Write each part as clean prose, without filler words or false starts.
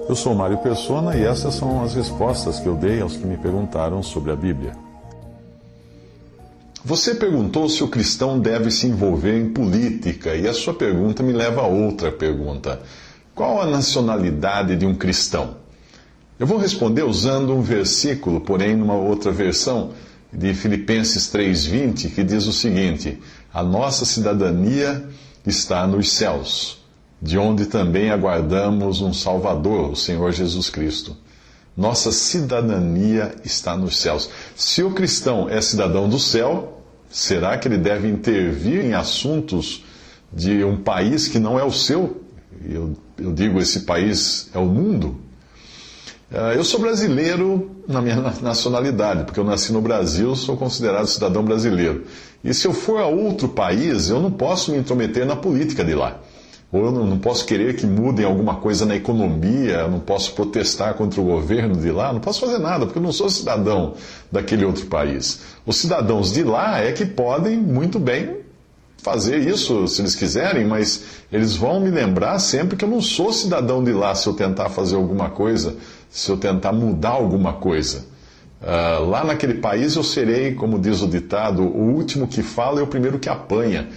Eu sou Mário Persona e essas são as respostas que eu dei aos que me perguntaram sobre a Bíblia. Você perguntou se o cristão deve se envolver em política, e a sua pergunta me leva a outra pergunta. Qual a nacionalidade de um cristão? Eu vou responder usando um versículo, porém numa outra versão, de Filipenses 3:20, que diz o seguinte: a nossa cidadania está nos céus, de onde também aguardamos um Salvador, o Senhor Jesus Cristo. Nossa cidadania está nos céus. Se o cristão é cidadão do céu, será que ele deve intervir em assuntos de um país que não é o seu? Eu digo, esse país é o mundo. Eu sou brasileiro na minha nacionalidade, porque eu nasci no Brasil, sou considerado cidadão brasileiro. E se eu for a outro país, eu não posso me intrometer na política de lá. Ou eu não posso querer que mudem alguma coisa na economia, eu não posso protestar contra o governo de lá, não posso fazer nada, porque eu não sou cidadão daquele outro país. Os cidadãos de lá é que podem muito bem fazer isso se eles quiserem, mas eles vão me lembrar sempre que eu não sou cidadão de lá se eu tentar fazer alguma coisa, se eu tentar mudar alguma coisa. Lá naquele país eu serei, como diz o ditado, o último que fala e o primeiro que apanha,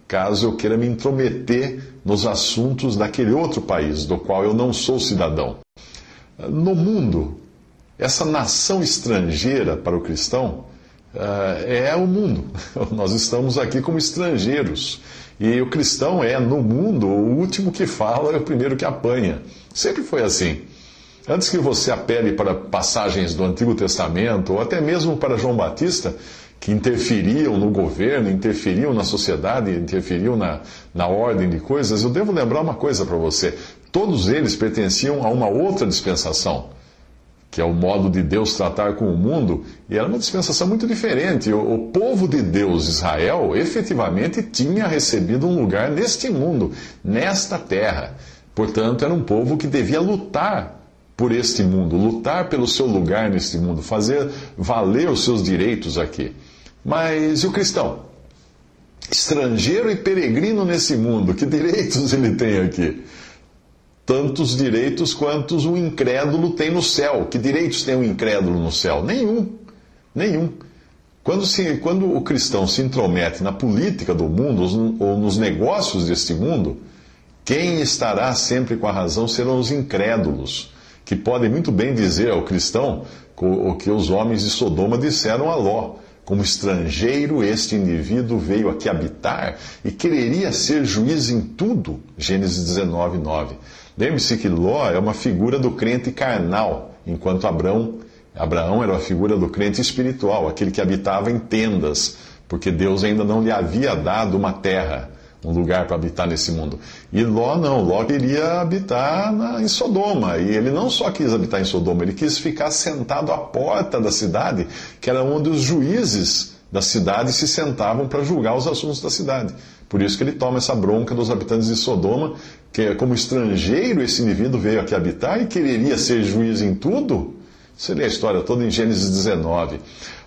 caso eu queira me intrometer nos assuntos daquele outro país, do qual eu não sou cidadão. No mundo, essa nação estrangeira para o cristão é o mundo. Nós estamos aqui como estrangeiros. E o cristão é, no mundo, o último que fala e o primeiro que apanha. Sempre foi assim. Antes que você apele para passagens do Antigo Testamento, ou até mesmo para João Batista, que interferiam no governo, interferiam na sociedade, interferiam na ordem de coisas, eu devo lembrar uma coisa para você. Todos eles pertenciam a uma outra dispensação, que é o modo de Deus tratar com o mundo, e era uma dispensação muito diferente. O povo de Deus, Israel, efetivamente tinha recebido um lugar neste mundo, nesta terra. Portanto, era um povo que devia lutar por este mundo, lutar pelo seu lugar neste mundo, fazer valer os seus direitos aqui. Mas e o cristão? Estrangeiro e peregrino nesse mundo, que direitos ele tem aqui? Tantos direitos quantos um incrédulo tem no céu. Que direitos tem um incrédulo no céu? Nenhum. Nenhum. Quando o cristão se intromete na política do mundo ou nos negócios deste mundo, quem estará sempre com a razão serão os incrédulos, que podem muito bem dizer ao cristão o que os homens de Sodoma disseram a Ló. Como estrangeiro, este indivíduo veio aqui habitar e quereria ser juiz em tudo. Gênesis 19:9. Lembre-se que Ló é uma figura do crente carnal, enquanto Abraão era a figura do crente espiritual, aquele que habitava em tendas, porque Deus ainda não lhe havia dado uma terra, um lugar para habitar nesse mundo. E Ló não, Ló queria habitar em Sodoma, e ele não só quis habitar em Sodoma, ele quis ficar sentado à porta da cidade, que era onde os juízes da cidade se sentavam para julgar os assuntos da cidade. Por isso que ele toma essa bronca dos habitantes de Sodoma, que como estrangeiro esse indivíduo veio aqui habitar e quereria ser juiz em tudo. Você lê a história toda em Gênesis 19.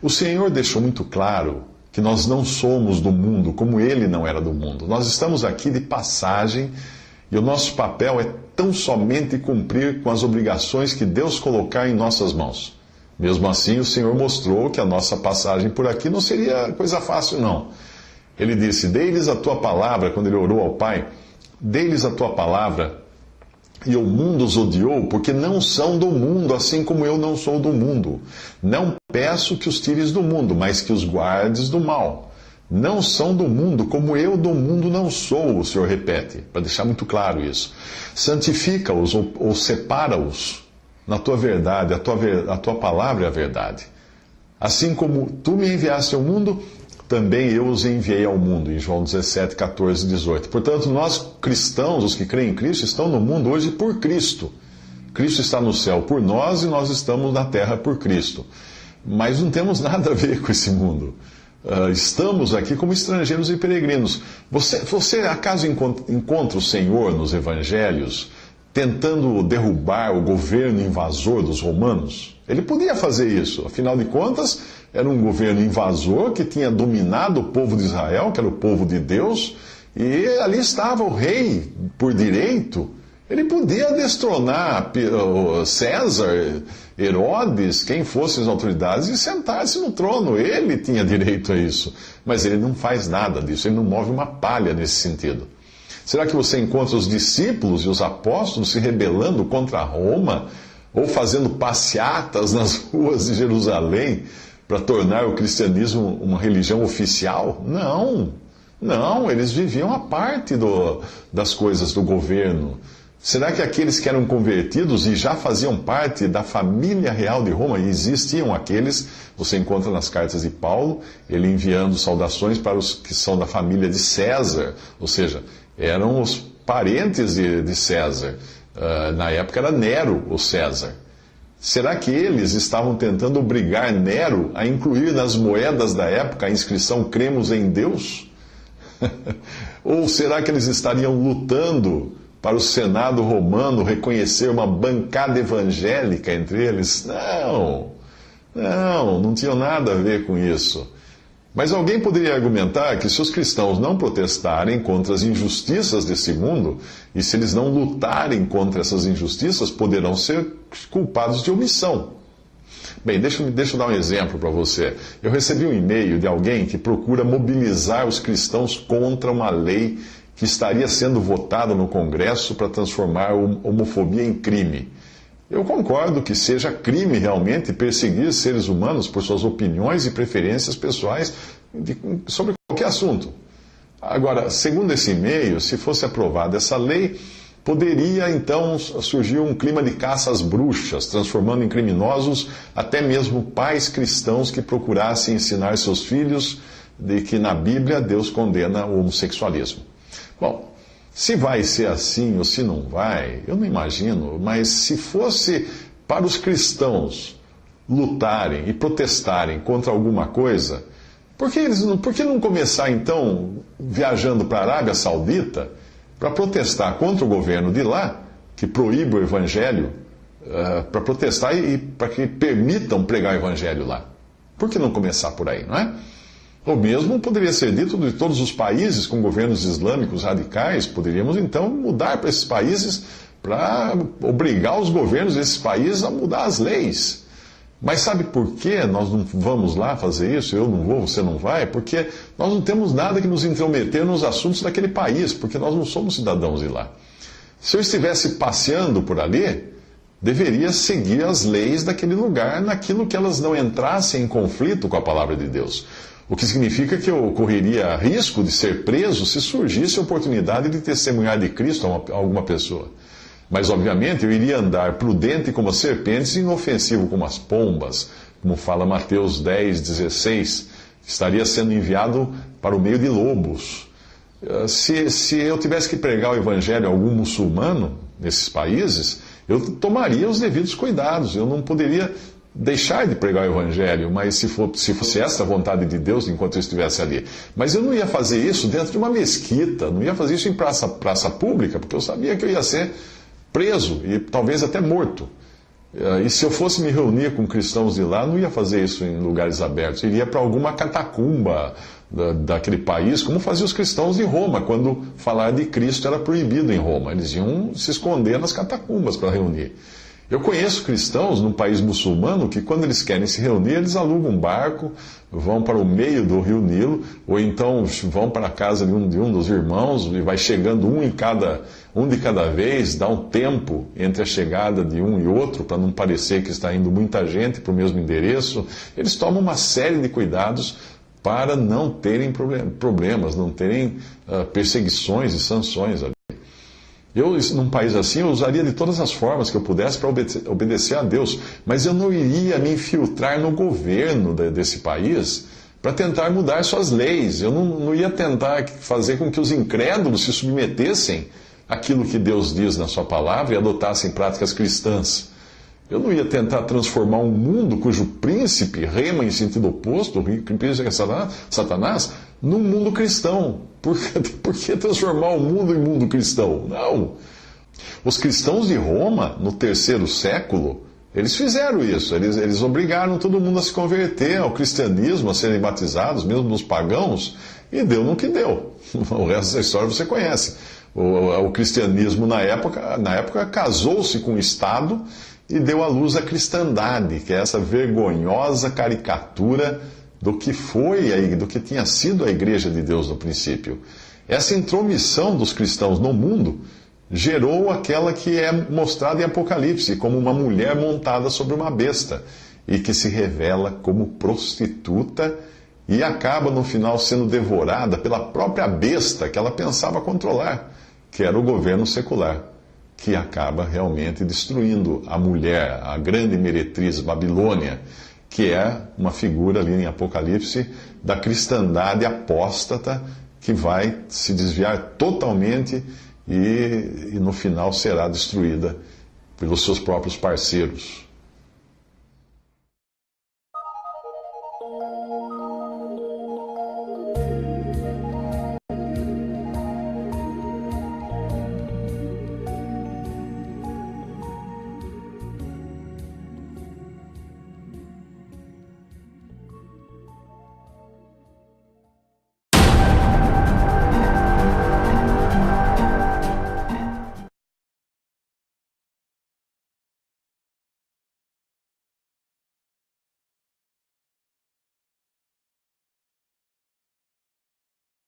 O Senhor deixou muito claro que nós não somos do mundo, como ele não era do mundo. Nós estamos aqui de passagem e o nosso papel é tão somente cumprir com as obrigações que Deus colocar em nossas mãos. Mesmo assim, o Senhor mostrou que a nossa passagem por aqui não seria coisa fácil, não. Ele disse: dê-lhes a tua palavra, quando ele orou ao Pai, dê-lhes a tua palavra, e o mundo os odiou, porque não são do mundo, assim como eu não sou do mundo. Não peço que os tires do mundo, mas que os guardes do mal. Não são do mundo, como eu do mundo não sou, o Senhor repete, para deixar muito claro isso. Santifica-os ou separa-os na tua verdade, a tua palavra é a verdade. Assim como tu me enviaste ao mundo, também eu os enviei ao mundo, em João 17, 14 e 18. Portanto, nós cristãos, os que creem em Cristo, estão no mundo hoje por Cristo. Cristo está no céu por nós e nós estamos na terra por Cristo. Mas não temos nada a ver com esse mundo. Estamos aqui como estrangeiros e peregrinos. Você acaso encontra o Senhor nos evangelhos tentando derrubar o governo invasor dos romanos? Ele podia fazer isso, afinal de contas, era um governo invasor que tinha dominado o povo de Israel, que era o povo de Deus, e ali estava o rei por direito, Ele podia destronar César, Herodes, quem fossem as autoridades, e sentar-se no trono. Ele tinha direito a isso. Mas ele não faz nada disso, ele não move uma palha nesse sentido. Será que você encontra os discípulos e os apóstolos se rebelando contra Roma, ou fazendo passeatas nas ruas de Jerusalém para tornar o cristianismo uma religião oficial? Não, não, eles viviam à parte das coisas do governo. Será que aqueles que eram convertidos e já faziam parte da família real de Roma, e existiam aqueles, você encontra nas cartas de Paulo, ele enviando saudações para os que são da família de César, ou seja, eram os parentes de César. Na época era Nero o César. Será que eles estavam tentando obrigar Nero a incluir nas moedas da época a inscrição "Cremos em Deus"? Ou será que eles estariam lutando para o Senado romano reconhecer uma bancada evangélica entre eles? Não tinham nada a ver com isso. Mas alguém poderia argumentar que se os cristãos não protestarem contra as injustiças desse mundo, e se eles não lutarem contra essas injustiças, poderão ser culpados de omissão. Bem, deixa eu dar um exemplo para você. Eu recebi um e-mail de alguém que procura mobilizar os cristãos contra uma lei que estaria sendo votada no Congresso para transformar a homofobia em crime. Eu concordo que seja crime realmente perseguir seres humanos por suas opiniões e preferências pessoais sobre qualquer assunto. Agora, segundo esse e-mail, se fosse aprovada essa lei, poderia então surgir um clima de caça às bruxas, transformando em criminosos até mesmo pais cristãos que procurassem ensinar seus filhos de que na Bíblia Deus condena o homossexualismo. Bom, se vai ser assim ou se não vai, eu não imagino, mas se fosse para os cristãos lutarem e protestarem contra alguma coisa, por que não começar então viajando para a Arábia Saudita para protestar contra o governo de lá, que proíbe o evangelho, para protestar e para que permitam pregar o evangelho lá? Por que não começar por aí, não é? O mesmo poderia ser dito de todos os países com governos islâmicos radicais. Poderíamos então mudar para esses países para obrigar os governos desses países a mudar as leis. Mas sabe por que nós não vamos lá fazer isso? Eu não vou, você não vai? Porque nós não temos nada que nos intrometer nos assuntos daquele país, porque nós não somos cidadãos de lá. Se eu estivesse passeando por ali, deveria seguir as leis daquele lugar naquilo que elas não entrassem em conflito com a palavra de Deus. O que significa que eu correria risco de ser preso se surgisse a oportunidade de testemunhar de Cristo a alguma pessoa. Mas, obviamente, eu iria andar prudente como as serpentes e inofensivo como as pombas, como fala Mateus 10:16. Estaria sendo enviado para o meio de lobos. Se eu tivesse que pregar o evangelho a algum muçulmano nesses países, eu tomaria os devidos cuidados. Eu não poderia deixar de pregar o evangelho, mas se fosse essa a vontade de Deus enquanto eu estivesse ali. Mas eu não ia fazer isso dentro de uma mesquita, não ia fazer isso em praça pública, porque eu sabia que eu ia ser preso e talvez até morto. E se eu fosse me reunir com cristãos de lá, não ia fazer isso em lugares abertos, iria para alguma catacumba daquele país, como faziam os cristãos de Roma, quando falar de Cristo era proibido em Roma. Eles iam se esconder nas catacumbas para reunir. Eu conheço cristãos num país muçulmano que, quando eles querem se reunir, eles alugam um barco, vão para o meio do rio Nilo, ou então vão para a casa de um dos irmãos e vai chegando um de cada vez, dá um tempo entre a chegada de um e outro, para não parecer que está indo muita gente para o mesmo endereço. Eles tomam uma série de cuidados para não terem problemas, não terem perseguições e sanções ali. Eu, num país assim, eu usaria de todas as formas que eu pudesse para obedecer a Deus, mas eu não iria me infiltrar no governo desse país para tentar mudar suas leis. Eu não ia tentar fazer com que os incrédulos se submetessem àquilo que Deus diz na sua palavra e adotassem práticas cristãs. Eu não ia tentar transformar um mundo cujo príncipe rema em sentido oposto, o príncipe é Satanás, num mundo cristão. Por que transformar o mundo em mundo cristão? Não. Os cristãos de Roma, no 3º século, eles fizeram isso. Eles obrigaram todo mundo a se converter ao cristianismo, a serem batizados, mesmo os pagãos, e deu no que deu. O resto da história você conhece. O cristianismo na época casou-se com o Estado e deu à luz a cristandade, que é essa vergonhosa caricatura do que do que tinha sido a Igreja de Deus no princípio. Essa intromissão dos cristãos no mundo gerou aquela que é mostrada em Apocalipse, como uma mulher montada sobre uma besta, e que se revela como prostituta e acaba no final sendo devorada pela própria besta que ela pensava controlar, que era o governo secular, que acaba realmente destruindo a mulher, a grande meretriz Babilônia, que é uma figura ali em Apocalipse da cristandade apóstata que vai se desviar totalmente e no final será destruída pelos seus próprios parceiros.